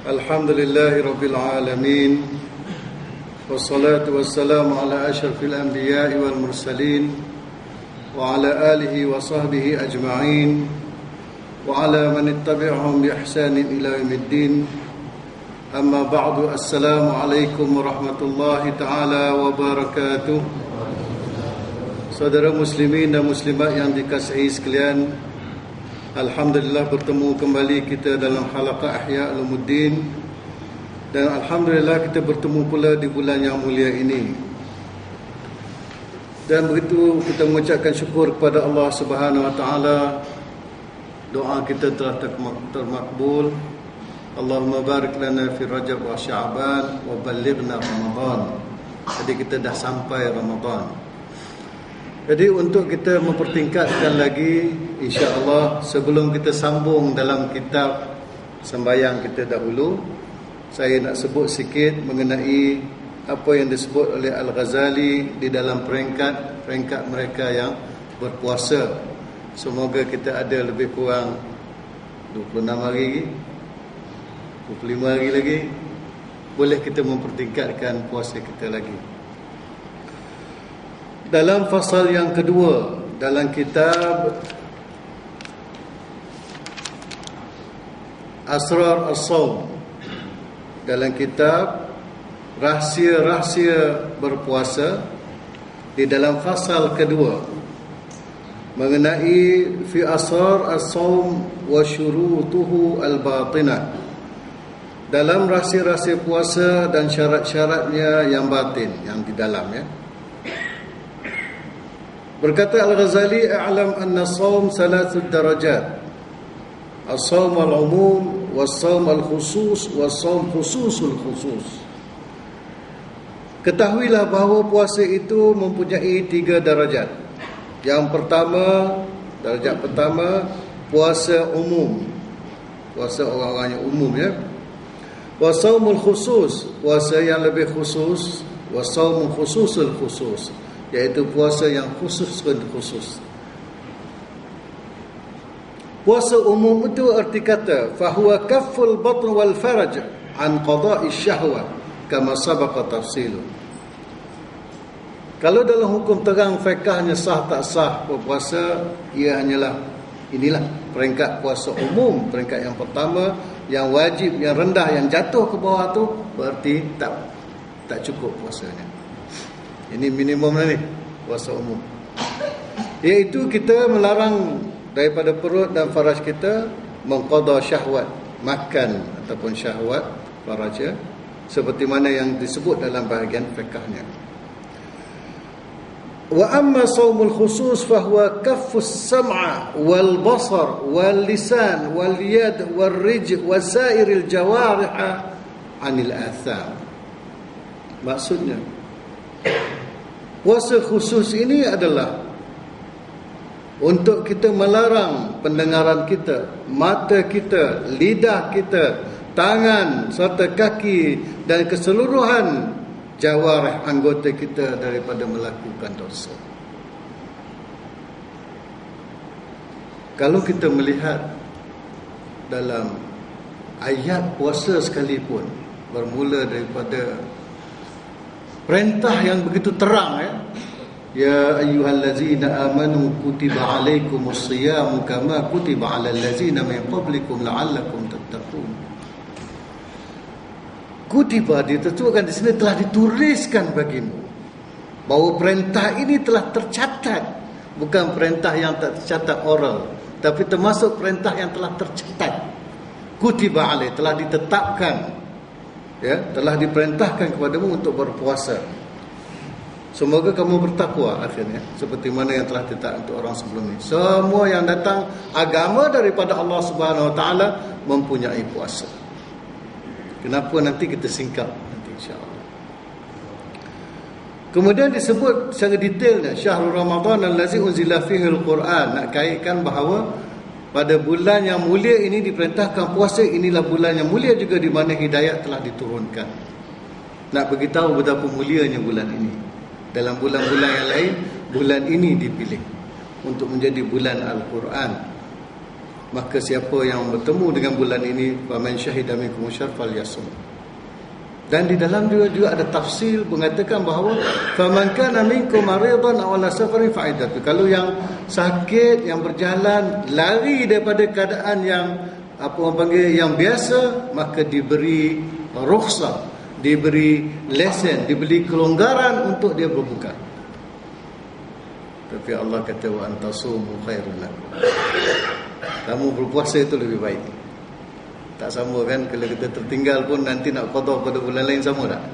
Alhamdulillahi Rabbil Alamin. Wassalatu wassalamu ala ashrafil anbiya'i wal mursalin wa ala alihi wa sahbihi ajma'in wa ala man ittabi'ahum bi ihsanin ila yaumiddin. Amma ba'du. Assalamu alaikum warahmatullahi ta'ala wabarakatuh. Saudara muslimin dan muslimat yang dikasihi sekalian, alhamdulillah bertemu kembali kita dalam halaqah Ihya Ulumuddin, dan alhamdulillah kita bertemu pula di bulan yang mulia ini. Dan begitu kita mengucapkan syukur kepada Allah Subhanahu wa taala. Doa kita telah termakbul. Allahumma barik lana fi Rajab wa Sya'ban wa ballighna Ramadan. Jadi kita dah sampai Ramadan. Jadi untuk kita mempertingkatkan lagi, insya-Allah sebelum kita sambung dalam kitab sembahyang kita dahulu, saya nak sebut sikit mengenai apa yang disebut oleh Al-Ghazali di dalam peringkat mereka yang berpuasa. Semoga kita ada lebih kurang 26 hari lagi, 25 hari lagi, boleh kita mempertingkatkan puasa kita lagi. Dalam fasal yang kedua dalam kitab Asrar As-Sawm, dalam kitab rahsia-rahsia berpuasa, di dalam fasal kedua mengenai fi asrar as-sawm wa syurutuhu al-batinah, dalam rahsia-rahsia puasa dan syarat-syaratnya yang batin, yang di dalam, ya. Berkata Al-Ghazali, "A'lam anna as-sawm thalathud darajat. As-sawm al-umum, was-sawm al-khusus, was-sawm khususul khusus." Ketahuilah bahawa puasa itu mempunyai 3 darajat. Yang pertama, darajat pertama, puasa umum, puasa orang-orang yang umum, ya. Was-sawmul khusus, puasa yang lebih khusus. Was-sawm khususul khusus, iaitu puasa yang khusus dan khusus. Puasa umum itu arti kata fahuwa kafful batn wal faraj an qada'i syahwah kama sabaqa tafsilu. Kalau dalam hukum terang fiqhnya sah tak sah berpuasa, ia hanyalah inilah peringkat puasa umum, peringkat yang pertama, yang wajib, yang rendah, yang jatuh ke bawah tu berarti tak cukup puasanya. Ini minimum ni, puasa umum. Iaitu kita melarang daripada perut dan faraj kita mengqada syahwat, makan ataupun syahwat faraj, seperti mana yang disebut dalam bahagian fiqhnya. Wa amma saumul khusus fahuwa kaffus sam'a wal basar wal lisan wal yad wal rij wa sairil jawarih anil atham. Maksudnya, puasa khusus ini adalah untuk kita melarang pendengaran kita, mata kita, lidah kita, tangan serta kaki dan keseluruhan jawarih anggota kita daripada melakukan dosa. Kalau kita melihat dalam ayat puasa sekalipun, bermula daripada perintah yang begitu terang, ya. Ya ayyuhallazina amanu kutiba alaikumus siyamu kama kutiba alal ladzina min qablikum la'allakum tattaqun. Kutiba ditentukan di sini, telah dituliskan bagimu, bahawa perintah ini telah tercatat, bukan perintah yang tak tercatat oral, tapi termasuk perintah yang telah tercatat. Kutiba alaih, telah ditetapkan, ya, telah diperintahkan kepadamu untuk berpuasa. Semoga kamu bertakwa, akhirnya, seperti mana yang telah ditetapkan untuk orang sebelum ini. Semua yang datang agama daripada Allah Subhanahu wa taala mempunyai puasa. Kenapa nanti kita singkap nanti, insya-Allah. Kemudian disebut secara detailnya Syahrul Ramadan allazi unzila fihi al-Quran, nak kaitkan bahawa pada bulan yang mulia ini diperintahkan puasa. Inilah bulan yang mulia juga di mana hidayah telah diturunkan. Nak beritahu betapa mulianya bulan ini. Dalam bulan-bulan yang lain, bulan ini dipilih untuk menjadi bulan Al-Quran. Maka siapa yang bertemu dengan bulan ini, faman syahida minkum syahra falyasum. Dan di dalam juga ada tafsir mengatakan bahawa faman kana minkum maridan aw ala safarin fa'idatu. Kalau yang sakit, yang berjalan, lari daripada keadaan yang orang panggil yang biasa, maka diberi rukhsah, diberi lesen, diberi kelonggaran untuk dia berbuka. Tapi Allah kata wa antasumu khairun lakum. Kamu berpuasa itu lebih baik. Tak sama kan, kalau kita tertinggal pun nanti nak qada pada bulan lain sama tak?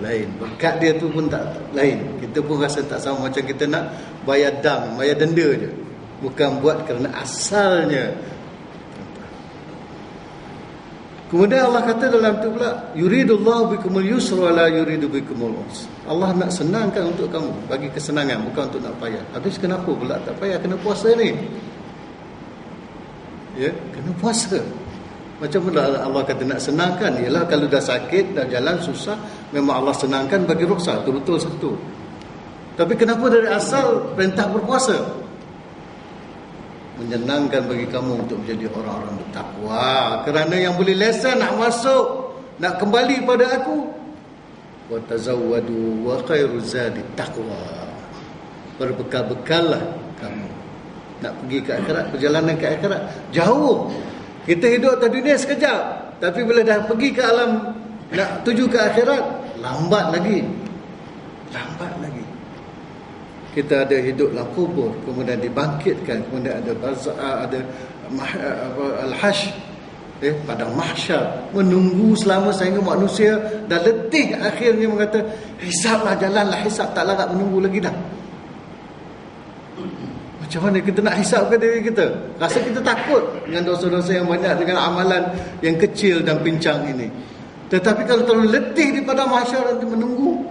Lain. Berkat dia tu pun tak lain. Kita pun rasa tak sama, macam kita nak bayar dam, bayar denda je. Bukan buat kerana asalnya. Kemudian Allah kata dalam tu pula, yuridullahu bikumul yusra wa la yuridu bikumul usra. Allah nak senangkan untuk kamu, bagi kesenangan, bukan untuk nak payah. Habis kenapa pula tak payah kena puasa ni? Ya, kena puasa. Macam mana Allah kata nak senangkan? Ialah kalau dah sakit, dah jalan susah, memang Allah senangkan bagi rukhsah. Itu betul satu. Tapi kenapa dari asal perintah berpuasa? Menyenangkan bagi kamu untuk menjadi orang-orang bertakwa. Kerana yang boleh lesen nak masuk, nak kembali pada aku. Wa tazawwadu wa khairu zadi taqwa. Berbekal-bekallah kamu. Nak pergi ke akhirat, perjalanan ke akhirat jauh. Kita hidup atas dunia sekejap, tapi bila dah pergi ke alam, nak tuju ke akhirat, lambat lagi. Kita ada hidup dalam kubur, kemudian dibangkitkan, kemudian ada barzakh, ada al-hash, padang mahsyar, menunggu selama sehingga manusia dah letih, akhirnya mengata, hisablah, jalanlah hisab, tak larat menunggu lagi dah. Macam mana kita nak hisapkan diri kita? Rasa kita takut dengan dosa-dosa yang banyak, dengan amalan yang kecil dan pincang ini. Tetapi kalau terlalu letih di padang mahsyar nanti menunggu,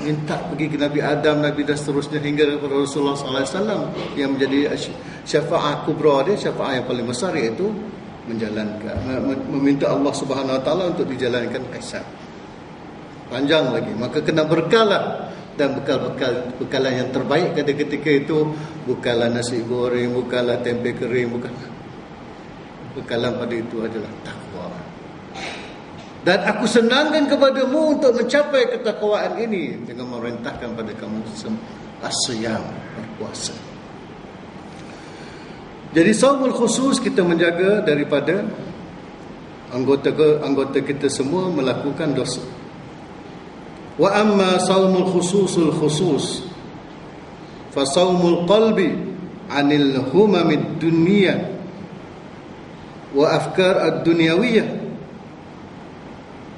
minta pergi ke Nabi Adam, Nabi dan seterusnya hingga kepada Rasulullah SAW yang menjadi syafaat kubra dia, syafaat yang paling besar, iaitu menjalankan, meminta Allah Subhanahu Wa Taala untuk dijalankan hisab. Panjang lagi, maka kena berkalah. Dan bekalan yang terbaik pada ketika itu bukanlah nasi goreng, bukanlah tempe kering, bukan. Bekalan pada itu adalah takwa. Dan aku senangkan kepadamu untuk mencapai ketakwaan ini dengan memerintahkan pada kamu as-siyam, berpuasa. Jadi saumul khusus kita menjaga daripada anggota kita semua melakukan dosa. Wa amma saumul khususul khusus fa saumul qalbi anil humamid dunya wa afkar ad-dunyawiyah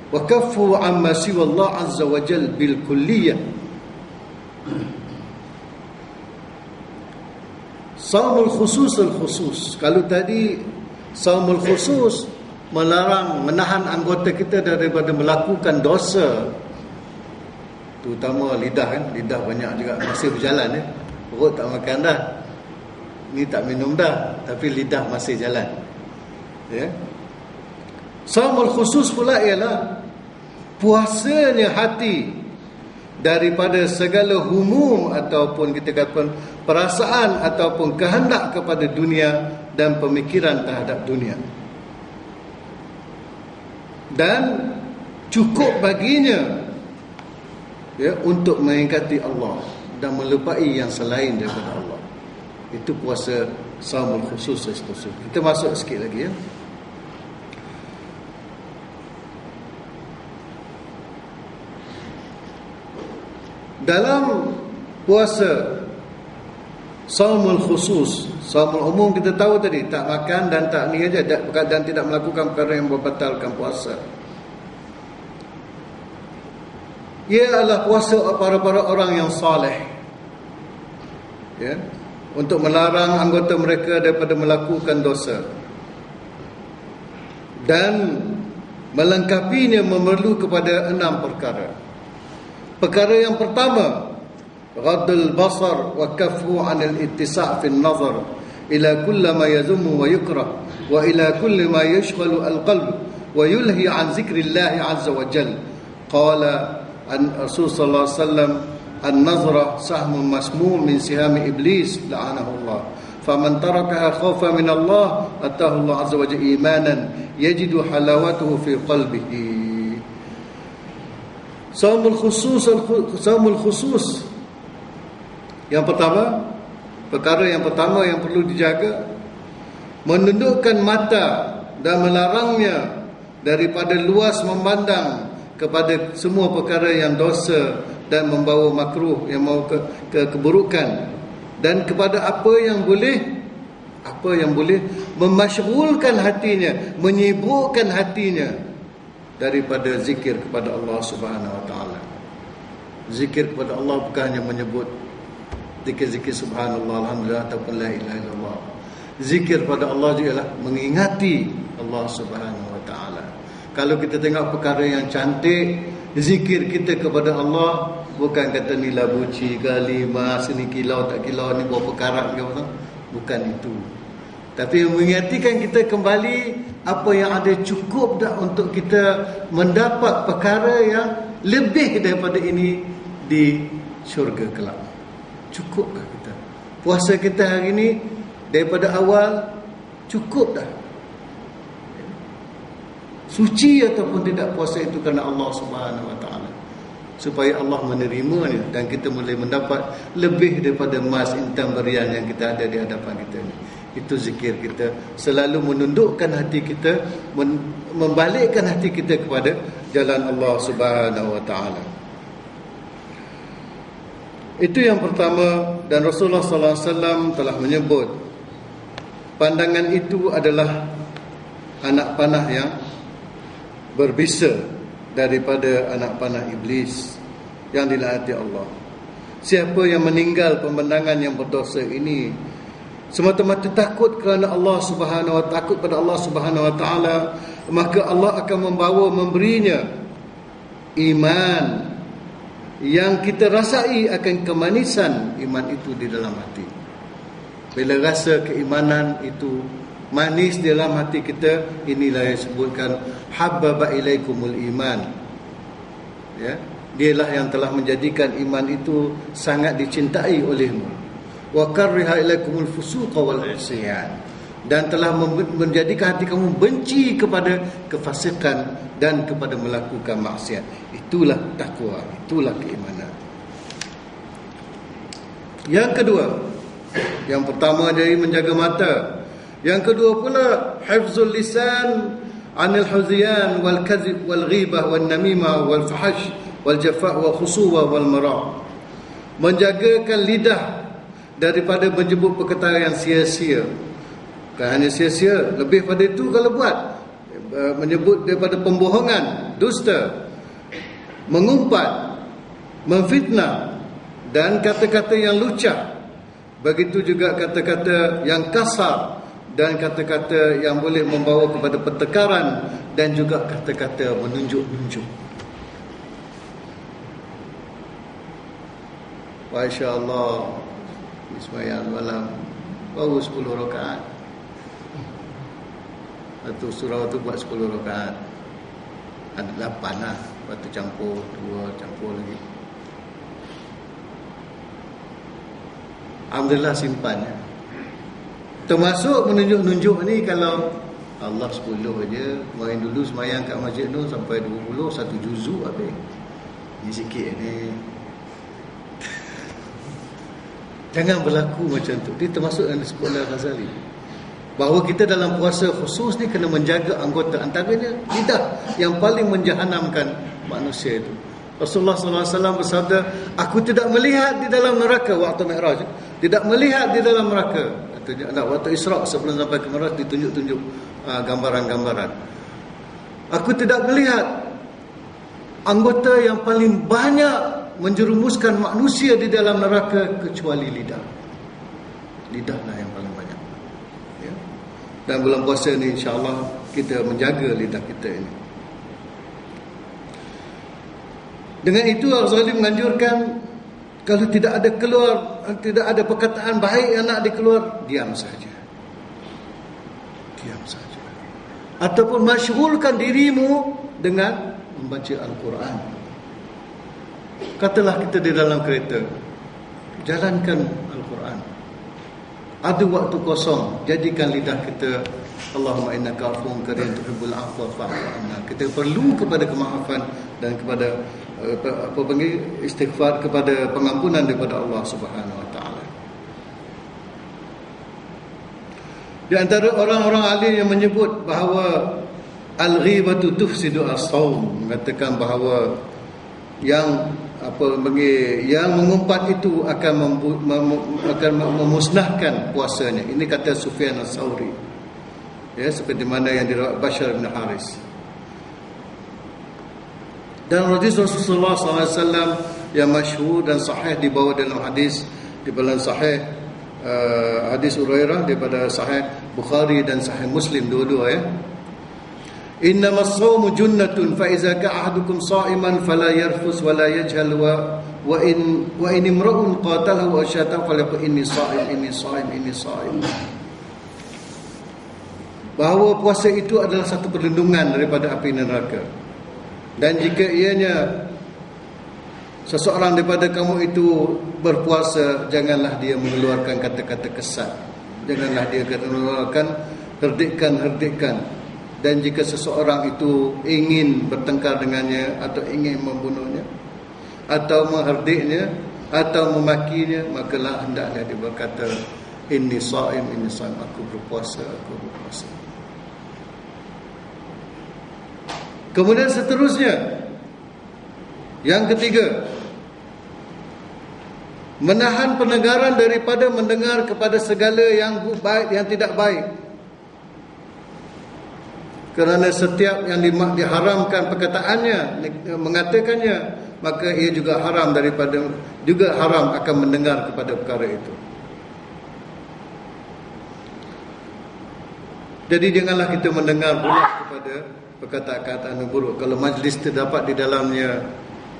wa kaffu amma siwa Allah azza wa jal bil kulliyah. Saumul khususul khusus, kalau tadi saumul khusus melarang, menahan anggota kita daripada melakukan dosa, terutama lidah kan, lidah banyak juga masih berjalan perut tak makan dah, ni tak minum dah, tapi lidah masih jalan. Saumul khusus pula ialah puasanya hati daripada segala humum ataupun kita katakan perasaan ataupun kehendak kepada dunia dan pemikiran terhadap dunia, dan cukup baginya untuk mengingkati Allah dan melupai yang selain daripada Allah. Itu puasa saumul khusus. Kita masuk sikit lagi dalam puasa saumul khusus. Saumul umum kita tahu tadi, tak makan dan tak ni aja, dan tidak melakukan perkara yang membatalkan puasa. Ia adalah puasa para orang yang saleh, untuk melarang anggota mereka daripada melakukan dosa, dan melengkapinya memerlu kepada 6 perkara. Perkara yang pertama, ghaddul basar wa kaffu 'anil ittisa' fi an-nazar ila kulli ma yazummu wa yukrah wa ila kulli ma yashghalu al-qalb wa yulhi 'an zikrillah 'azza wa jalla. Qala Rasul sallallahu alaihi wasallam, an-nazra sahmun masmum min sihami iblis la'anahu Allah, faman tarakaha khawfa min Allah atahu Allah azza wa jalla imanan yajidu halawatuhu fi qalbihi. Saumul khusus. Yang pertama, perkara yang pertama yang perlu dijaga, menundukkan mata dan melarangnya daripada luas memandang kepada semua perkara yang dosa dan membawa makruh, yang membawa keburukan, dan kepada apa yang boleh memasyghulkan hatinya, menyibukkan hatinya daripada zikir kepada Allah Subhanahu wa taala. Zikir kepada Allah bukan hanya menyebut zikir-zikir subhanallah, alhamdulillah ataupun la ilaha illallah. Zikir pada Allah ialah mengingati Allah Subhanahu wa taala. Kalau kita tengok perkara yang cantik, zikir kita kepada Allah bukan kata ni labuci, kalimah, sini kilau tak kilau, ni berapa karat ke apa, bukan itu. Tapi mengingatkan kita kembali apa yang ada cukup dah untuk kita mendapat perkara yang lebih daripada ini di syurga kelak. Cukupkah kita? Puasa kita hari ini daripada awal cukup dah. Suci ataupun tidak puasa itu kerana Allah Subhanahu wa taala, supaya Allah menerimanya dan kita boleh mendapat lebih daripada emas, intan, berian yang kita ada di hadapan kita ini. Itu zikir kita, selalu menundukkan hati kita, membalikkan hati kita kepada jalan Allah Subhanahu wa taala. Itu yang pertama, dan Rasulullah sallallahu alaihi wasallam telah menyebut pandangan itu adalah anak panah yang berbisa daripada anak panah iblis yang dilaknati Allah. Siapa yang meninggal pemandangan yang berdosa ini semata-mata takut kerana Allah Subhanahu wa taala, takut pada Allah Subhanahu wa taala, maka Allah akan memberinya iman yang kita rasai akan kemanisan iman itu di dalam hati. Bila rasa keimanan itu manis di dalam hati kita, inilah yang disebutkan habbaba ilaikumul iman. Ya, dialah yang telah menjadikan iman itu sangat dicintai olehmu. Wa karriha ilaikumul fusuqa wal isyan, dan telah menjadikan hati kamu benci kepada kefasikan dan kepada melakukan maksiat. Itulah takwa, itulah keimanan. Yang kedua, yang pertama dari menjaga mata. Yang kedua pula hifzul lisan anil huziyan wal kadhib wal ghibah wal namimah wal fahash wal jafa' wal khusuwah wal marah. Menjagakan lidah daripada menyebut perkataan yang sia-sia. Bukan hanya sia-sia, lebih pada itu kalau buat, menyebut daripada pembohongan, dusta, mengumpat, memfitnah, dan kata-kata yang lucah. Begitu juga kata-kata yang kasar, dan kata-kata yang boleh membawa kepada pertengkaran, dan juga kata-kata menunjuk-nunjuk. Masya Allah, sembahyang malam baru 10 rakaat. Satu surah tu buat 10 rakaat. Ada 8 lah. Lepas tu campur 2, campur lagi. Alhamdulillah simpan. Termasuk menunjuk-nunjuk ni, kalau Allah 10 aja. Main dulu semayang kat Masjid Nur sampai 20, 1 juzuk habis. Ni sikit ni. Jangan berlaku macam tu. Dia termasuk yang disebut oleh Ghazali, bahawa kita dalam puasa khusus ni kena menjaga anggota, antaranya lidah yang paling menjahanamkan manusia itu. Rasulullah SAW bersabda, aku tidak melihat di dalam neraka waktu Mi'raj, tidak melihat di dalam neraka. Waktu Isra' sebelum sampai ke Mi'raj ditunjuk-tunjuk gambaran-gambaran. Aku tidak melihat anggota yang paling banyak menjerumuskan manusia di dalam neraka kecuali lidah. Lidahlah yang paling banyak. Ya. Dan bulan puasa ni insya-Allah kita menjaga lidah kita ini. Dengan itu Al-Ghazali menganjurkan, kalau tidak ada perkataan baik yang nak dikeluar, diam saja. Diam saja. Ataupun masyghulkan dirimu dengan membaca Al-Quran. Katalah kita di dalam kereta, jalankan Al-Quran. Ada waktu kosong, jadikan lidah kita Allahumma innaka afuwwun karim tuhibbul afwa fa'fu anna. Kita perlu kepada kemaafan dan kepada istighfar, kepada pengampunan daripada Allah Subhanahu wa taala. Di antara orang-orang alim yang menyebut bahawa al-ghibatu tufsidu as-shaum, mengatakan bahawa yang mengumpat itu akan memusnahkan puasanya. Ini kata Sufyan Ats-Tsauri. Ya, seperti mana yang diriwayatkan Bashar bin Haris. Dan Rasulullah SAW yang masyhur dan sahih dibawa dalam hadis di dalam sahih hadis Hurairah daripada sahih Bukhari dan sahih Muslim dua-dua ya. Innamas shaumu junnatun fa iza ka'ahadukum sha'iman fala yarfus wala yajhal wa in imra'un qatalahu wa syata falyaqul inni sha'im. Bahawa puasa itu adalah satu perlindungan daripada api neraka. Dan jika ianya seseorang daripada kamu itu berpuasa, janganlah dia mengeluarkan kata-kata kesat. Janganlah dia mengeluarkan herdikan. Dan jika seseorang itu ingin bertengkar dengannya, atau ingin membunuhnya, atau mengherdiknya, atau memakinya, makalah hendaklah dia berkata, inni sha'im, aku berpuasa. Kemudian seterusnya, yang ketiga, menahan pendengaran daripada mendengar kepada segala yang baik, yang tidak baik. Kerana setiap yang diharamkan perkataannya, mengatakannya, maka ia juga haram akan mendengar kepada perkara itu. Jadi janganlah kita mendengar pula kepada perkataan-perkataan yang buruk. Kalau majlis terdapat di dalamnya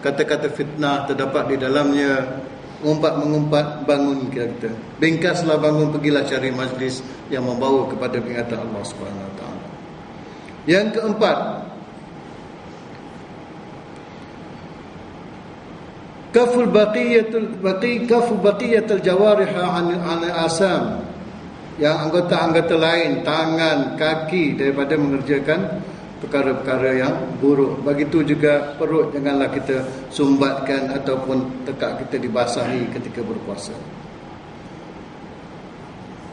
kata-kata fitnah, terdapat di dalamnya mengumpat, bangun kita. Bengkaslah bangun, pergilah cari majlis yang membawa kepada peringatan Allah Subhanahu Wa Taala. Yang keempat, kafu baqiyatul jawariha an asam, yang anggota-anggota lain, tangan, kaki, daripada mengerjakan perkara-perkara yang buruk. Begitu juga perut, janganlah kita sumbatkan ataupun tekak kita dibasahi ketika berpuasa.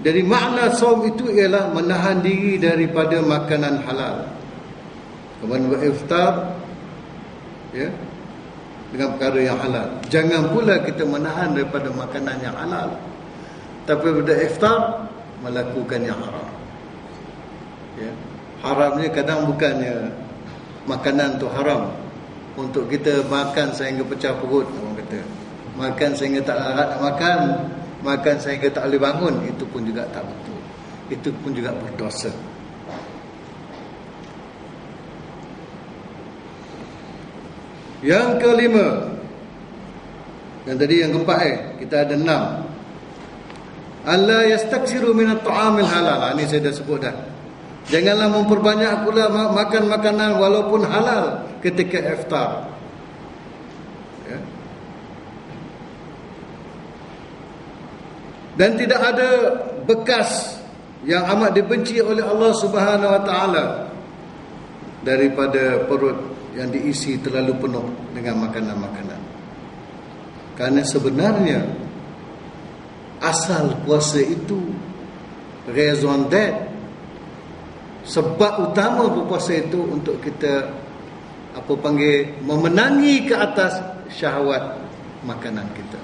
Jadi makna saum itu ialah menahan diri daripada makanan halal. Kemudian beriftar ya, dengan perkara yang halal. Jangan pula kita menahan daripada makanan yang halal, tapi pada iftar melakukan yang haram. Ya. Haramnya kadang bukannya makanan tu haram untuk kita makan sehingga pecah perut, orang kata. Makan sehingga tak larat nak makan sehingga tak boleh bangun, itu pun juga tak betul. Itu pun juga berdosa. Yang kelima, yang tadi yang keempat kita ada 6. Allah yastaksiru min at-ta'amil halal. Ini saya dah sebut dah. Janganlah memperbanyak pula makan makanan walaupun halal ketika iftar. Ya. Dan tidak ada bekas yang amat dibenci oleh Allah Subhanahu Wa Taala daripada perut yang diisi terlalu penuh dengan makanan-makanan. Karena sebenarnya asal puasa itu, raison d'être, sebab utama berpuasa itu untuk kita memenangi ke atas syahwat makanan kita.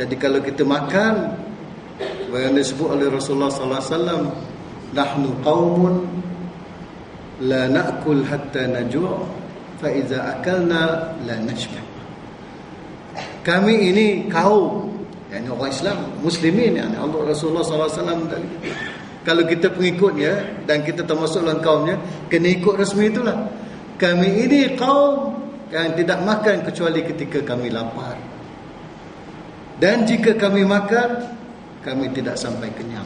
Jadi kalau kita makan, sebagaimana disebut oleh Rasulullah sallallahu alaihi wasallam, nahnu qaumun la na'kul hatta najua' fa iza akalna la nashba. Kami ini kaum, yakni orang Islam, muslimin, yakni Allah Rasulullah sallallahu alaihi wasallam. Kalau kita pengikutnya dan kita termasuk dalam kaumnya, kena ikut rasmi itulah. Kami ini kaum yang tidak makan kecuali ketika kami lapar. Dan jika kami makan, kami tidak sampai kenyang.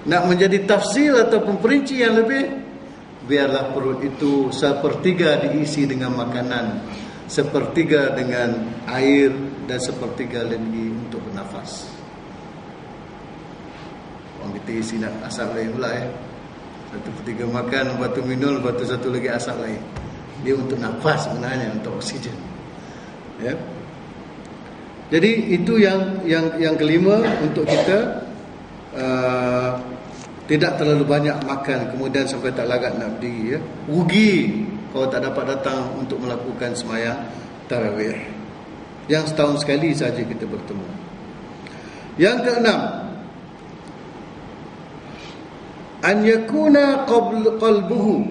Nak menjadi tafsir ataupun perinci yang lebih, biarlah perut itu sepertiga diisi dengan makanan, sepertiga dengan air, dan sepertiga lagi untuk bernafas. Orang kita isi nak asap lain pula Satu ketika makan, lepas tu minum, lepas tu satu lagi asap lain. Dia untuk nafas sebenarnya, untuk oksigen. Ya. Jadi itu yang kelima, untuk kita tidak terlalu banyak makan kemudian sampai tak larat nak berdiri. Rugi kalau tak dapat datang untuk melakukan sembahyang tarawih. Yang setahun sekali saja kita bertemu. Yang keenam, an yakuna qalbuhu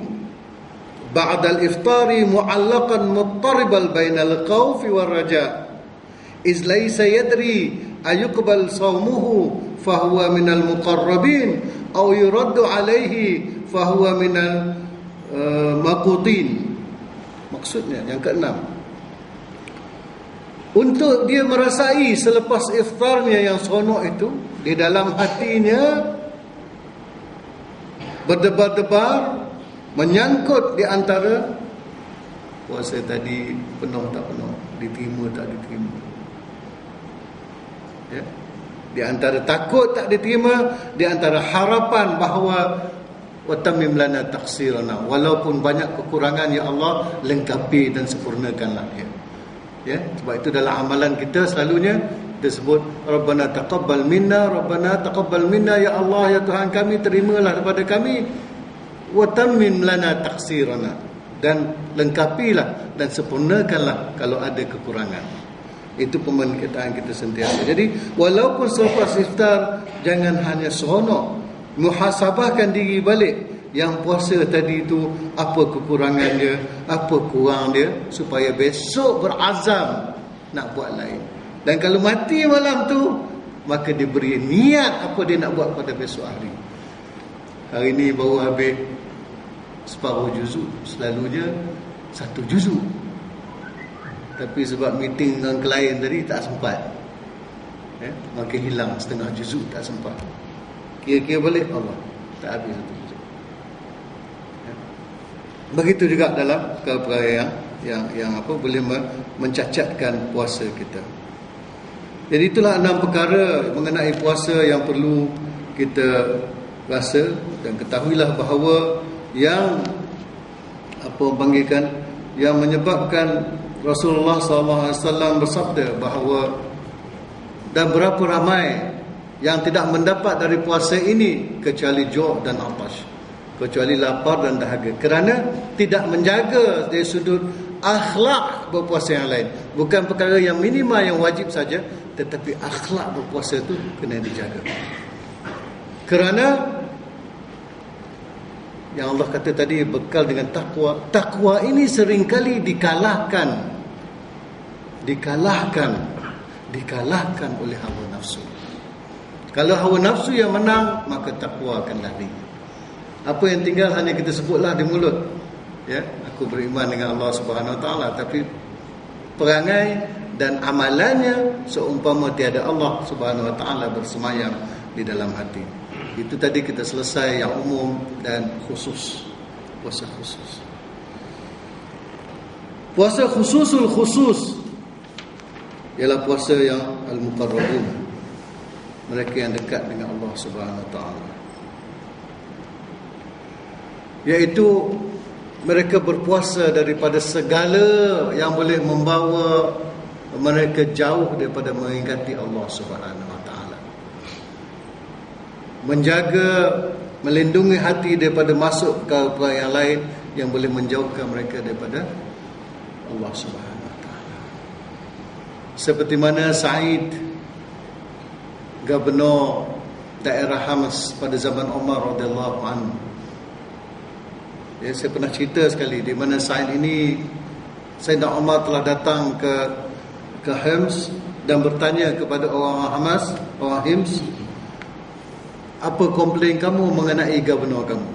ba'da al-iftari mu'allaqan muttaribal bainal khawfi war raja iz laysa yadri ayuqbal sawmuhu fahuwa minal muqarrabin aw yuraddu alaihi fahuwa minal maqutin. Maksudnya yang keenam, untuk dia merasai selepas iftarnya yang seronok itu, di dalam hatinya berdebar-debar, menyangkut di antara puasa tadi penuh tak penuh, diterima tak diterima. Ya. Di antara takut tak diterima, di antara harapan bahawa watamim lana taksirana, walaupun banyak kekurangan ya Allah, lengkapi dan sempurnakanlah dia. Ya, sebab itu dalam amalan kita selalunya kita sebut Rabbana taqabbal minna, Rabbana taqabbal minna, ya Allah, ya Tuhan kami, terimalah daripada kami, watamim lana taksirana, dan lengkapilah dan sempurnakanlah kalau ada kekurangan. Itu pemerkataan kita sentiasa. Jadi walaupun selepas iftar, jangan hanya seronok, muhasabahkan diri balik. Yang puasa tadi itu, apa kekurangan dia, apa kurang dia, supaya besok berazam nak buat lain. Dan kalau mati malam tu, maka dia beri niat apa dia nak buat pada besok hari. Hari ni baru habis separuh juzuk, selalunya 1 juzuk. Tapi sebab meeting dengan klien tadi tak sempat, maka hilang setengah juzuk, tak sempat. Kira-kira balik, Allah, tak habis 1 juzuk. Begitu juga dalam perkara yang apa boleh mencacatkan puasa kita. Jadi itulah 6 perkara mengenai puasa yang perlu kita rasa, dan ketahuilah bahawa yang panggilkan, yang menyebabkan Rasulullah SAW bersabda bahawa, dan berapa ramai yang tidak mendapat dari puasa ini kecuali ju' dan atash, kecuali lapar dan dahaga, kerana tidak menjaga dari sudut akhlak berpuasa yang lain. Bukan perkara yang minima yang wajib saja, tetapi akhlak berpuasa itu kena dijaga. Kerana yang Allah kata tadi, bekal dengan takwa. Takwa ini seringkali dikalahkan oleh hawa nafsu. Kalau hawa nafsu yang menang, maka takwa akan lari. Apa yang tinggal hanya kita sebutlah di mulut, ya, aku beriman dengan Allah Subhanahu Wa Taala, tapi perangai dan amalannya seumpama tiada Allah Subhanahu Wa Taala bersemayam di dalam hati. Itu tadi kita selesai yang umum dan khusus. Puasa khusus. Puasa khususul khusus ialah puasa yang al-muqarrabun, mereka yang dekat dengan Allah Subhanahu Wa Taala. Iaitu mereka berpuasa daripada segala yang boleh membawa mereka jauh daripada mengingati Allah Subhanahu Wa Taala. Menjaga, melindungi hati daripada masuk ke perkara yang lain yang boleh menjauhkan mereka daripada Allah Subhanahu Wa Taala. Seperti mana Said, gubernur daerah Hamas pada zaman Umar radhiyallahu anhu. Ya, saya pernah cerita sekali di mana Said ini, Sayyidina Umar telah datang ke Hims dan bertanya kepada orang Hamas, orang Hims, apa komplain kamu mengenai gubernur kamu?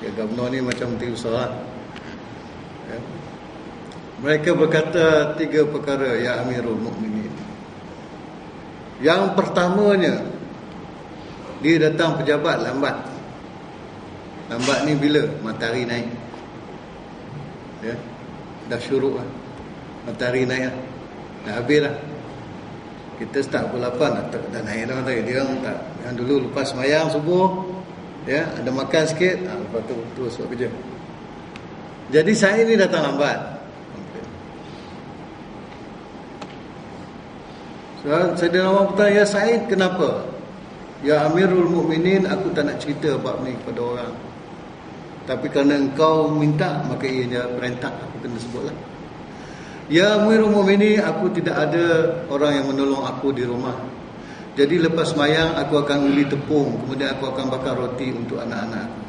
Ya, gubernur ni macam menteri besar. Ya. Mereka berkata 3 perkara, ya Amirul Mukminin. Yang pertamanya, dia datang pejabat lambat. Lambat ni bila? Matahari naik. Ya, dah syuruk lah, matahari naik lah, dah habis lah. Kita start pukul 8 dah naik dah matahari. Dia orang tak Yang dulu lepas sembahyang subuh, ya, ada makan sikit, lepas tu terus buat kerja. Jadi Said ni datang lambat. Sayyidina Umar bertanya, "Ya Said, kenapa?" "Ya Amirul Mukminin, aku tak nak cerita bab ni kepada orang. Tapi kerana engkau minta, maka ianya perintah, aku kena sebutlah. Ya Amirul Mukminin, aku tidak ada orang yang menolong aku di rumah. Jadi lepas sembahyang aku akan uli tepung, kemudian aku akan bakar roti untuk anak-anak aku.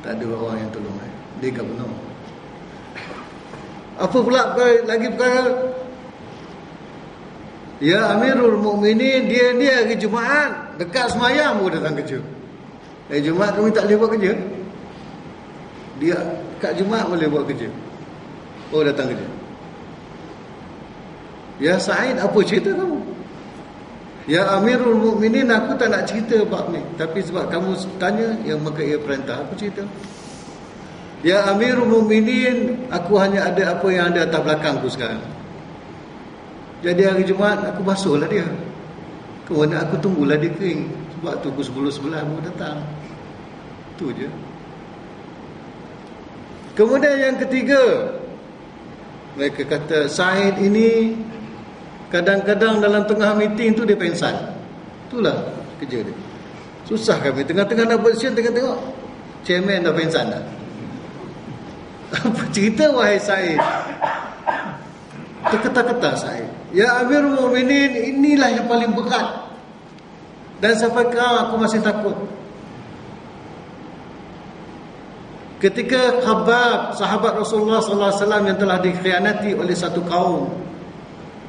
Tak ada orang yang tolong. Dia gubernur. Apa pula lagi perkara? Ya Amirul Mukminin, dia hari Jumaat, dekat sembahyang baru datang kerja. Jumaat kami tak boleh buat kerja. Dia kat Jumaat boleh buat kerja. Oh, datang kerja. Ya Said, apa cerita kamu? Ya Amirul Mukminin, aku tak nak cerita bab ni, tapi sebab kamu tanya, ya maka ia perintah. Apa cerita? Ya Amirul Mukminin, aku hanya ada apa yang ada atas belakangku sekarang. Jadi hari Jumaat aku basuhlah dia. Kemudian aku tunggulah dia kering. Sebab tu pukul 10-11 baru datang. Tu je. Kemudian yang ketiga, mereka kata Said ini kadang-kadang dalam tengah meeting tu dia pengsan. Itulah kerja dia. Susah kami tengah-tengah nak bersihin, tengah-tengok chairman dah pengsan dah. Apa cerita wahai Said? Terketar-ketar Said. Ya Amirul Mukminin, inilah yang paling berat. Dan sampai sekarang aku masih takut. Ketika Khabbab, sahabat Rasulullah sallallahu alaihi wasallam yang telah dikhianati oleh satu kaum,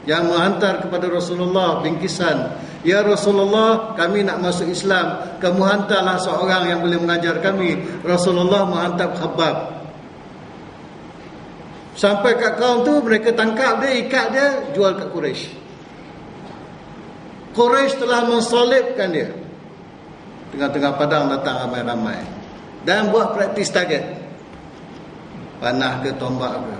yang menghantar kepada Rasulullah bingkisan, "Ya Rasulullah, kami nak masuk Islam, kamu hantarlah seorang yang boleh mengajar kami." Rasulullah menghantar Khabbab. Sampai kat kaum tu, mereka tangkap dia, ikat dia, jual kat Quraisy. Quraisy telah mensalibkan dia. Tengah-tengah padang datang ramai-ramai dan buat praktis target, panah ke tombak ke.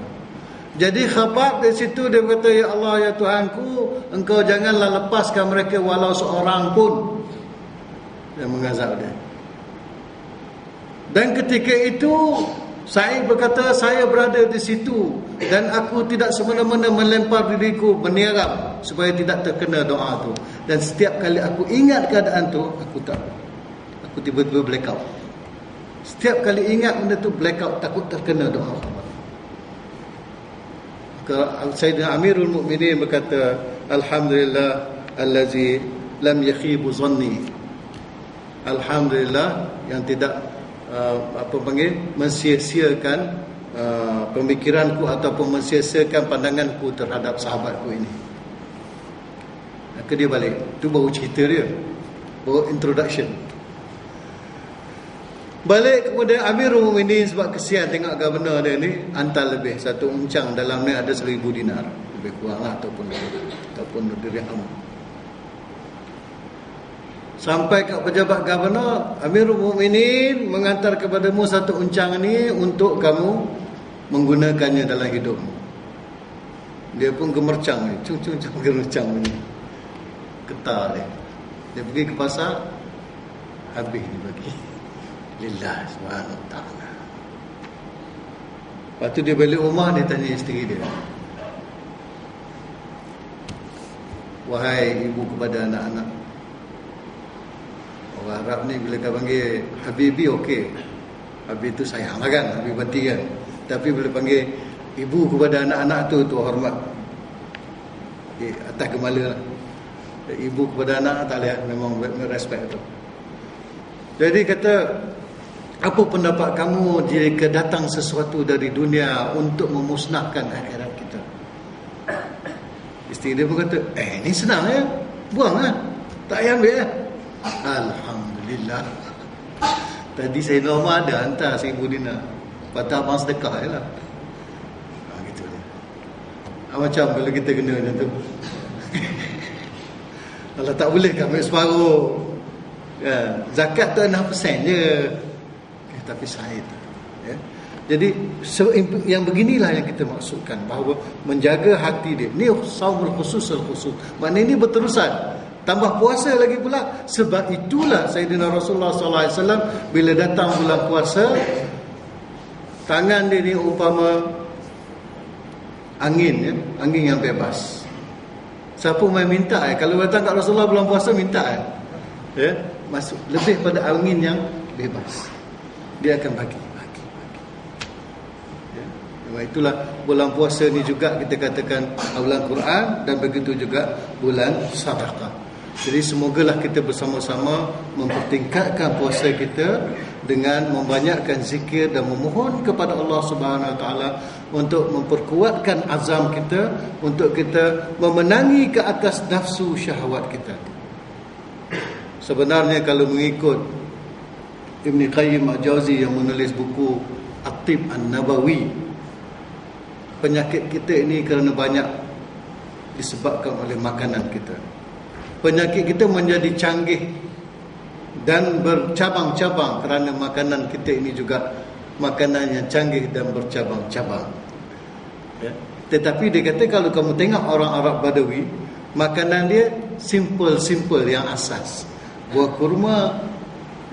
Jadi Khabbab dari situ dia berkata, "Ya Allah, ya Tuhanku, engkau janganlah lepaskan mereka walau seorang pun." Dia mengazab dia. Dan ketika itu Said berkata, "Saya berada di situ dan aku tidak semena-mena melempar diriku berniaram supaya tidak terkena doa tu. Dan setiap kali aku ingat keadaan tu, aku tiba-tiba blackout. Setiap kali ingat benda tu blackout, takut terkena doa." Sayyidina Amirul Mukminin berkata, "Alhamdulillah allazi lam yakhibu zanni." Alhamdulillah yang tidak mensia-siakan pemikiranku ataupun mensia-siakan pandanganku terhadap sahabatku ini. Maka dia balik. Itu baru cerita dia, baru introduction. Balik kemudian Amirul Mukminin sebab kesian tengok governor dia ni hantar lebih satu uncang, dalam ni ada 1,000 dinar lebih kurang lah, ataupun dirham. Sampai kat pejabat governor, Amirul Mukminin mengantar kepadamu satu uncang ni untuk kamu menggunakannya dalam hidupmu. Dia pun gemercang ni, cung gemercang ni, getar dia. Dia pergi ke pasar, habis dia bagi. Lillah subhanahu wa ta'ala. Lepas tu dia balik rumah, dia tanya isteri dia, "Wahai ibu kepada anak-anak, orang Arab ni bila kau panggil Habibi okey, Habib tu sayang lah kan, Habib Bati kan. Tapi bila panggil ibu kepada anak-anak tu hormat, atas gemala lah. Ibu kepada anak tak boleh, memang respect tu." Jadi kata, "Apa pendapat kamu jika datang sesuatu dari dunia untuk memusnahkan akhirat kita?" Isteri dia pun kata, "Ni senang ya, buang lah, tak payah ambil lah." Alhamdulillah. Tadi saya normal ada hantar 1,000 dinar, patah abang sedekah je lah. Gitu je. Macam kalau kita kena macam tu. Kalau tak boleh kan ambil separuh. Zakat tu 6% je. Tapi Said, ya. Jadi yang beginilah yang kita maksudkan, bahawa menjaga hati dia. Ni saumul khusus. Maknanya ini berterusan. tambah puasa lagi pula. Sebab itulah Sayyidina Rasulullah SAW bila datang bulan puasa, tangan dia ni umpama angin, ya? Angin yang bebas. Siapa main minta, kalau datang kat Rasulullah bulan puasa minta, ya? Masuk lebih pada angin yang bebas. Dia akan bagi. Itulah bulan puasa ni juga kita katakan bulan Quran, dan begitu juga bulan sedekah. Jadi semogalah kita bersama-sama mempertingkatkan puasa kita dengan membanyakkan zikir dan memohon kepada Allah Subhanahu Wa Taala untuk memperkuatkan azam kita, untuk kita memenangi ke atas nafsu syahwat kita. Sebenarnya kalau mengikut Ibn Qayyim Al-Jauzi yang menulis buku At-Tib An-Nabawi, penyakit kita ini kerana banyak disebabkan oleh makanan kita. Penyakit kita menjadi canggih dan bercabang-cabang kerana makanan kita ini juga makanan yang canggih dan bercabang-cabang, ya. Tetapi dia kata kalau kamu tengok orang Arab Badawi, makanan dia simple yang asas. Buah kurma,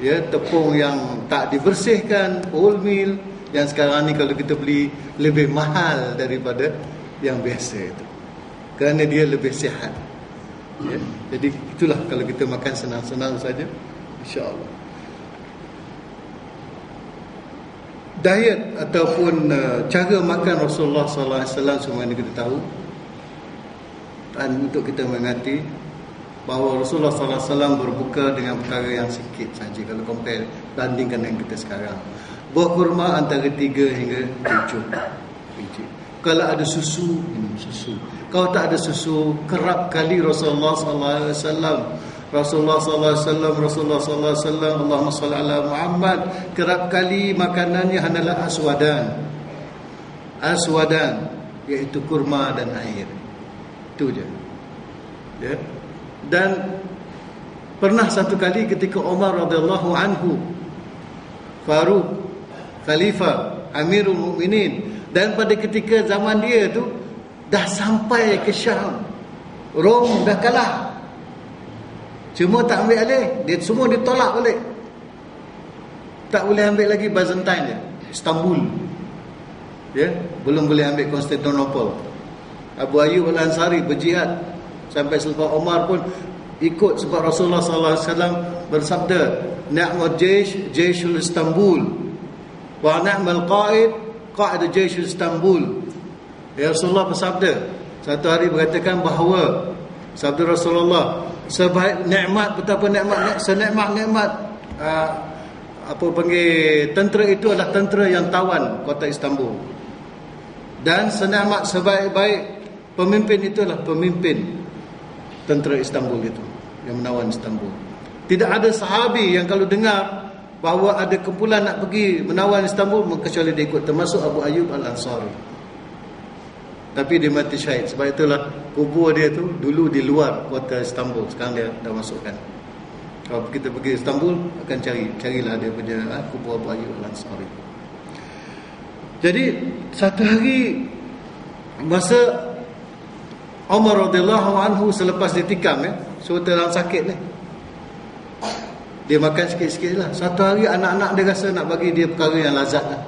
ya, tepung yang tak dibersihkan, wholemeal, yang sekarang ni kalau kita beli lebih mahal daripada yang biasa itu, kerana dia lebih sihat, ya. Jadi itulah kalau kita makan senang-senang saja, insya-Allah. Diet ataupun cara makan Rasulullah sallallahu alaihi wasallam semua ini kita tahu, dan untuk kita mengerti bahawa Rasulullah sallallahu alaihi wasallam berbuka dengan perkara yang sikit saja kalau compare bandingkan dengan kita sekarang. Buah kurma antara 3 hingga 7 biji. Kalau ada susu, minum susu. Kalau tak ada susu, kerap kali Rasulullah sallallahu alaihi wasallam Allahumma salli ala Muhammad, kerap kali makanannya hanyalah aswadan, iaitu kurma dan air. Itu je, ya. Dan pernah satu kali ketika Umar radhiyallahu anhu, Faruq, Khalifah, Amirul Mukminin, dan pada ketika zaman dia tu dah sampai ke Syam, Rom dah kalah, cuma tak ambil alih, dia semua ditolak balik, tak boleh ambil lagi Byzantine dia, Istanbul, ya, belum boleh ambil Konstantinopel. Abu Ayyub Al-Ansari berjihad sampai selepas Umar pun ikut, sebab Rasulullah sallallahu alaihi wasallam bersabda, ni'mal jayshul Istanbul wa ni'mal qa'id jayshul Istanbul. Ya, Rasulullah bersabda, satu hari berkatakan bahawa sabda Rasulullah, sebaik nikmat, betapa senikmat-nikmat tentera itu adalah tentera yang tawan kota Istanbul, dan sebaik-baik pemimpin itu adalah pemimpin tentera Istanbul itu yang menawan Istanbul. Tidak ada sahabi yang kalau dengar bahawa ada kumpulan nak pergi menawan Istanbul kecuali dia ikut, termasuk Abu Ayyub Al-Ansari. Tapi dia mati syahid. Sebab itulah kubur dia tu dulu di luar kota Istanbul, sekarang dia dah masukkan. Kalau kita pergi Istanbul akan carilah dia punya kubur Abu Ayyub Al-Ansari. Jadi satu hari masa Umar radhiyallahu anhu selepas ditikam, ya, so dalam sakit ni, dia makan sikit-sikit lah. Satu hari anak-anak dia rasa nak bagi dia perkara yang lazat lah.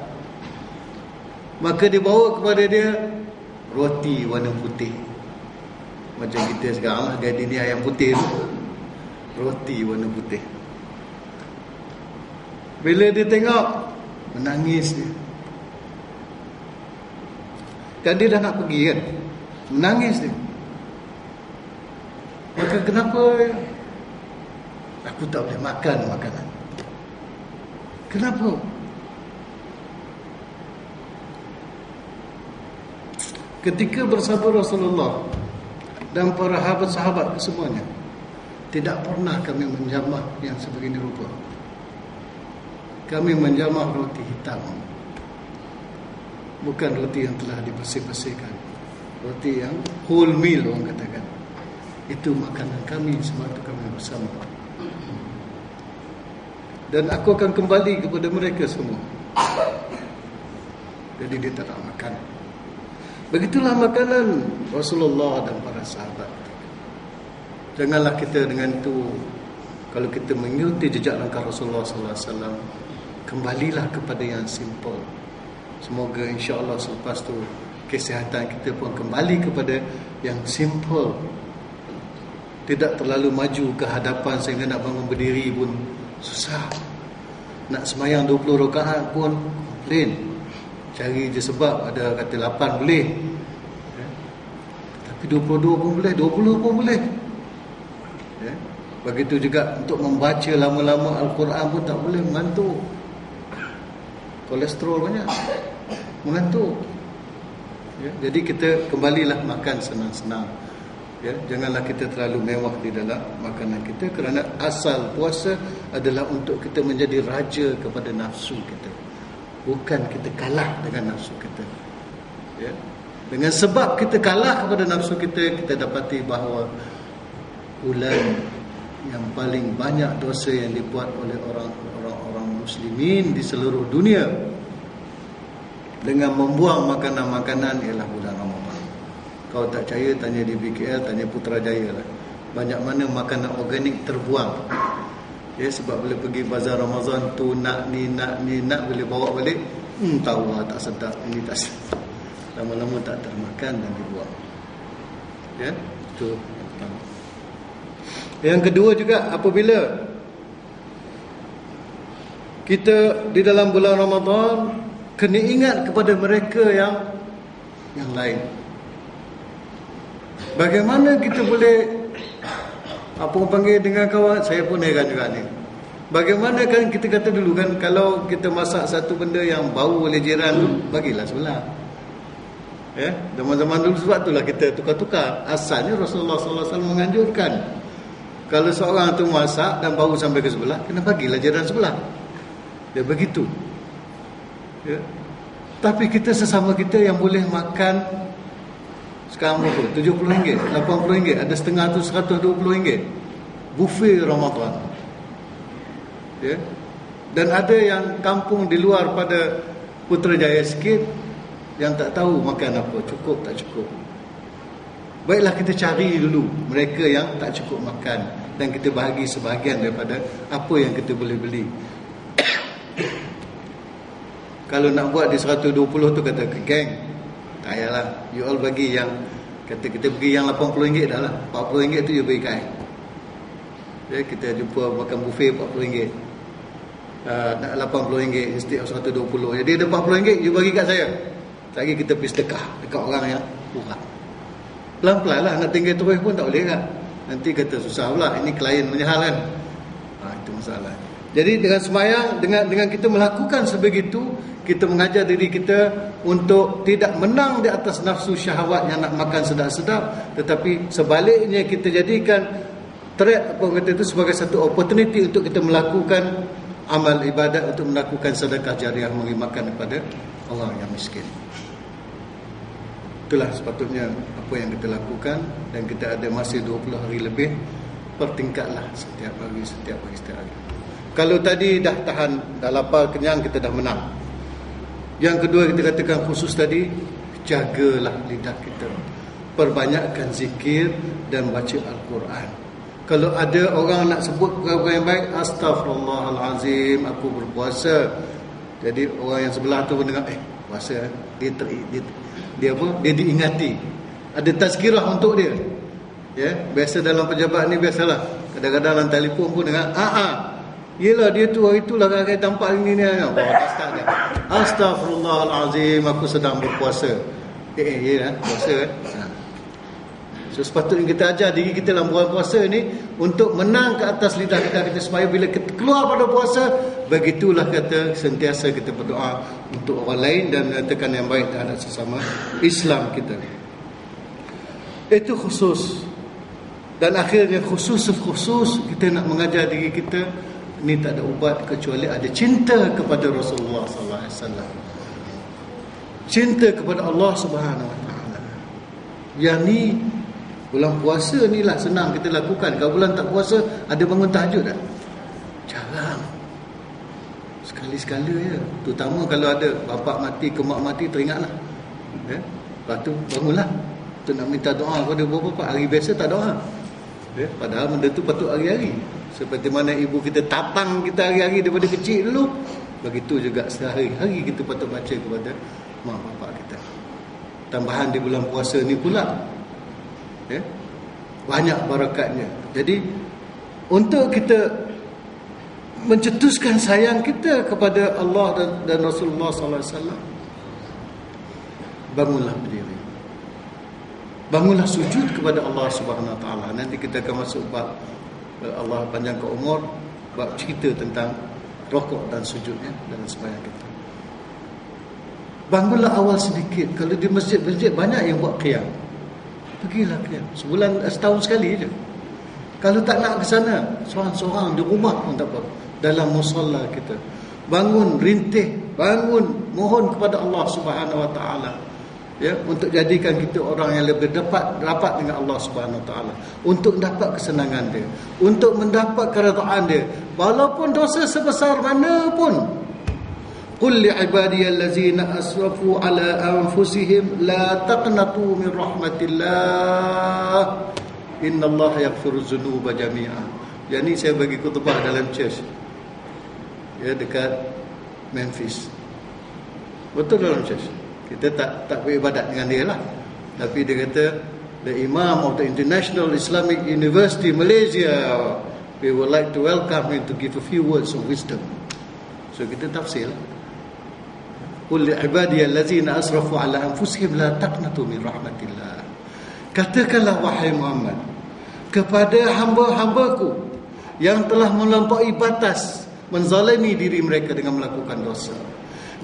Maka dia bawa kepada dia roti warna putih, macam kita sekarang lah, gardenia ayam putih tu, roti warna putih. Bila dia tengok, menangis dia. Kan dia dah nak pergi kan, menangis dia. Maka kenapa aku tak boleh makan makanan? Kenapa? Ketika bersama Rasulullah dan para sahabat kesemuanya, tidak pernah kami menjamah yang sebegini rupa. Kami menjamah roti hitam, bukan roti yang telah dibersih-bersihkan, roti yang wholemeal orang katakan. Itu makanan kami semasa kami bersama. Dan aku akan kembali kepada mereka semua. Jadi dia tak nak makan. Begitulah makanan Rasulullah dan para sahabat. Janganlah kita dengan itu, kalau kita mengikuti jejak langkah Rasulullah sallallahu alaihi wasallam, kembalilah kepada yang simple. Semoga insya-Allah selepas tu kesihatan kita pun kembali kepada yang simple. Tidak terlalu maju ke hadapan sehingga nak bangun berdiri pun susah. Nak sembahyang 20 rakaat pun komplain. Cari je sebab, ada kata 8 boleh. Tapi 22 pun boleh, 20 pun boleh. Begitu juga untuk membaca lama-lama Al-Quran pun tak boleh, mengantuk. Kolesterol banyak, mengantuk. Jadi kita kembalilah makan senang-senang. Janganlah kita terlalu mewah di dalam makanan kita, kerana asal puasa adalah untuk kita menjadi raja kepada nafsu kita, bukan kita kalah dengan nafsu kita. Dengan sebab kita kalah kepada nafsu kita, kita dapati bahawa bulan yang paling banyak dosa yang dibuat oleh orang muslimin di seluruh dunia dengan membuang makanan-makanan ialah bulan Ramadan. Kau tak percaya, tanya di BKL, tanya Putrajaya lah. Banyak mana makanan organik terbuang. Sebab bila pergi bazar Ramadan tu nak ni boleh bawa balik, tahu lah tak sedap, ini tak sedap. Lama-lama tak termakan dan dibuang. Itu yang pertama. Yang kedua juga, apabila kita di dalam bulan Ramadan, kena ingat kepada mereka yang lain. Bagaimana kita boleh panggil dengan kawan? Saya pun heran juga ni. Bagaimana kan kita kata dulu kan, kalau kita masak satu benda yang bau oleh jiran tu, bagilah sebelah. Zaman-zaman dulu, sebab itulah kita tukar-tukar. Asalnya Rasulullah sallallahu alaihi wasallam menganjurkan, kalau seorang tu masak dan bau sampai ke sebelah, kena bagilah jiran sebelah. Dia begitu. Tapi kita sesama kita yang boleh makan sekarang berapa? RM70, RM80, ada setengah tu RM120. Buffet Ramadan. Dan ada yang kampung di luar pada Putrajaya sikit, yang tak tahu makan apa, cukup tak cukup. Baiklah kita cari dulu mereka yang tak cukup makan, dan kita bahagi sebahagian daripada apa yang kita boleh beli. Kalau nak buat di 120 tu, kata ke geng, tak payahlah, you all bagi yang, kata kita bagi yang RM80 dah lah, RM40 tu you bagi kat kita jumpa makan buffet RM40, nak RM80 instead of 120. Jadi ada RM40, you bagi kat saya. Lagi kita pergi sedekah dekat orang yang kurang. Pelan-pelan lah, nak tinggal terus pun tak boleh kan. Nanti kata susah pula, ini klien menyahal kan. Itu masalah. Jadi dengan sembahyang, dengan kita melakukan sebegitu, kita mengajar diri kita untuk tidak menang di atas nafsu syahwat yang nak makan sedap-sedap, tetapi sebaliknya kita jadikan kata itu sebagai satu opportunity untuk kita melakukan amal ibadat, untuk melakukan sedekah jariah, memberi makan kepada orang yang miskin. Itulah sepatutnya apa yang kita lakukan, dan kita ada masih 20 hari lebih. Pertingkatlah setiap hari. Kalau tadi dah tahan, dah lapar, kenyang, kita dah menang. Yang kedua kita katakan khusus tadi, jagalah lidah kita, perbanyakkan zikir dan baca Al-Quran. Kalau ada orang nak sebut perkara yang baik, astaghfirullahalazim, aku berpuasa. Jadi orang yang sebelah tu pun dengar, puasa, dia diingati, ada tazkirah untuk dia. Biasa dalam pejabat ni, biasalah kadang-kadang dalam telefon pun dengar, yelah dia tu, hari itulah kakak tampak ini ni. Astaghfirullahalazim, aku sedang berpuasa. Puasa. So sepatutnya kita ajar diri kita dalam bulan puasa ni untuk menang ke atas lidah kita supaya bila kita keluar pada puasa, begitulah kata sentiasa kita berdoa untuk orang lain dan menyatakan yang baik terhadap sesama Islam kita. Itu khusus. Dan akhirnya khusus kita nak mengajar diri kita, ni tak ada ubat kecuali ada cinta kepada Rasulullah sallallahu alaihi wasallam. Cinta kepada Allah Subhanahu wa taala. Yang ni bulan puasa ni lah senang kita lakukan. Kalau bulan tak puasa, ada bangun tahajud tak? Jarang. Sekali-sekala je. Terutama kalau ada bapak mati ke mak mati, teringatlah. Lepas tu bangunlah untuk nak minta doa kepada bapak. Hari biasa tak doa. Padahal benda tu patut hari-hari. Seperti mana ibu kita tatang kita hari-hari daripada kecil dulu, begitu juga sehari-hari kita patut baca kepada mak bapak kita. Tambahan di bulan puasa ni pula, banyak barakatnya. Jadi untuk kita mencetuskan sayang kita kepada Allah dan Rasulullah sallallahu alaihi wasallam, bangunlah berdiri, bangunlah sujud kepada Allah Subhanahu Wa Taala. Nanti kita akan masuk bab Allah panjangkan umur, bab cerita tentang rokok dan sujudnya dalam sembahyang kita. Bangunlah awal sedikit. Kalau di masjid-masjid banyak yang buat qiyam, pergilah qiyam setahun sekali je. Kalau tak nak ke sana, seorang-seorang di rumah pun tak apa, dalam musalla kita bangun, rintih, bangun, mohon kepada Allah Subhanahu Wa Taala, untuk jadikan kita orang yang lebih rapat dengan Allah Subhanahu Wa Taala, untuk dapat kesenangan dia, untuk mendapat keredaan dia, walaupun dosa sebesar mana pun. Qul li ibadiyallazina asrafu ala anfusihim la taqnatu min rahmatillah innallaha yaghfiruz dzunuba jami'a. Yang ni saya bagi khutbah dalam church dekat Memphis. Betul dalam church. Kita tak beribadat dengan dia lah, tapi dia kata, the Imam of the International Islamic University Malaysia, we would like to welcome him to give a few words of wisdom. So kita tafsir, qul li ibadiyallazina asrafu ala anfusihim la taqnatu min rahmatillah. Katakanlah wahai Muhammad kepada hamba-hambaku yang telah melampaui batas, menzalimi diri mereka dengan melakukan dosa,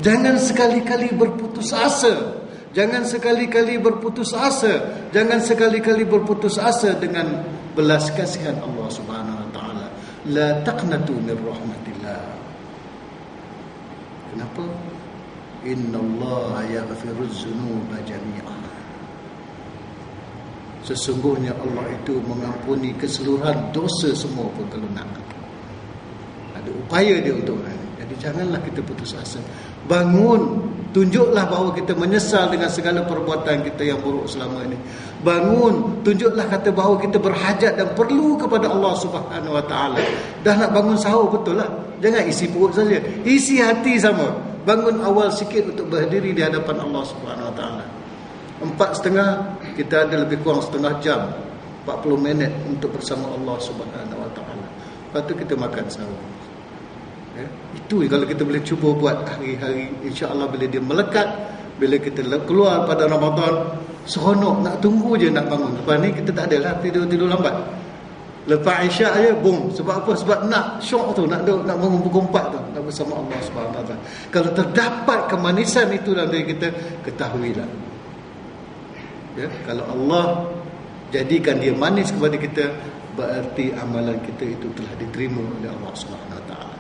jangan sekali-kali berputus asa. Jangan sekali-kali berputus asa. Jangan sekali-kali berputus asa dengan belas kasihan Allah Subhanahu Wa Taala. La taqnatu min rahmatillah. Kenapa? Innallaha yaghfiruz dzunuba jami'a. Sesungguhnya Allah itu mengampuni keseluruhan dosa semua pun kalau nak. Ada upaya dia untuk jadi janganlah kita putus asa. Bangun, tunjuklah bahawa kita menyesal dengan segala perbuatan kita yang buruk selama ini. Bangun, tunjuklah kata bahawa kita berhajat dan perlu kepada Allah Subhanahu Wa Taala. Dah nak bangun sahur, betul lah. Jangan isi perut saja, isi hati sama. Bangun awal sikit untuk berdiri di hadapan Allah Subhanahu Wa Taala. 4:30 kita ada lebih kurang setengah jam, 40 minit untuk bersama Allah Subhanahu Wa Taala. Lepas tu kita makan sahur. Itu kalau kita boleh cuba buat hari-hari, insya-Allah bila dia melekat, bila kita keluar pada Ramadan, seronok, nak tunggu je nak bangun. Lepas ni kita tak adalah tidur lambat. Lepas Isyak je boom. Sebab apa? Sebab nak syok tu, nak bangun pukul 4 tu, nak bersama Allah Subhanahu Wa Taala. Kalau terdapat kemanisan itu dalam diri kita, ketahuilah, kalau Allah jadikan dia manis kepada kita, berarti amalan kita itu telah diterima oleh Allah Subhanahu Wa Taala.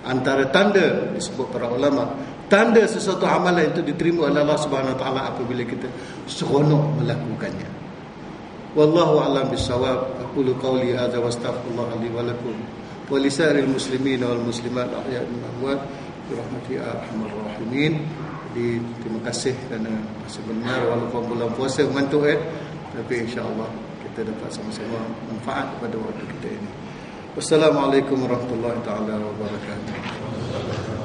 Antara tanda, disebut para ulama, tanda sesuatu amalan itu diterima oleh Allah Subhanahu Wa Taala apabila kita seronok melakukannya. Wallahu a'lam bissawab. Aqulu qawli hadza wa astaghfirullah li wa lakum wa li sa'iril muslimin wal muslimat ahya'i wa amwat bi rahmatihi arhamar rahimin. Jadi terima kasih kerana masih benar walaupun bulan puasa mengantuk tapi insya-Allah kita dapat sama-sama manfaat pada waktu kita ini. Wassalamualaikum warahmatullahi taala wabarakatuh.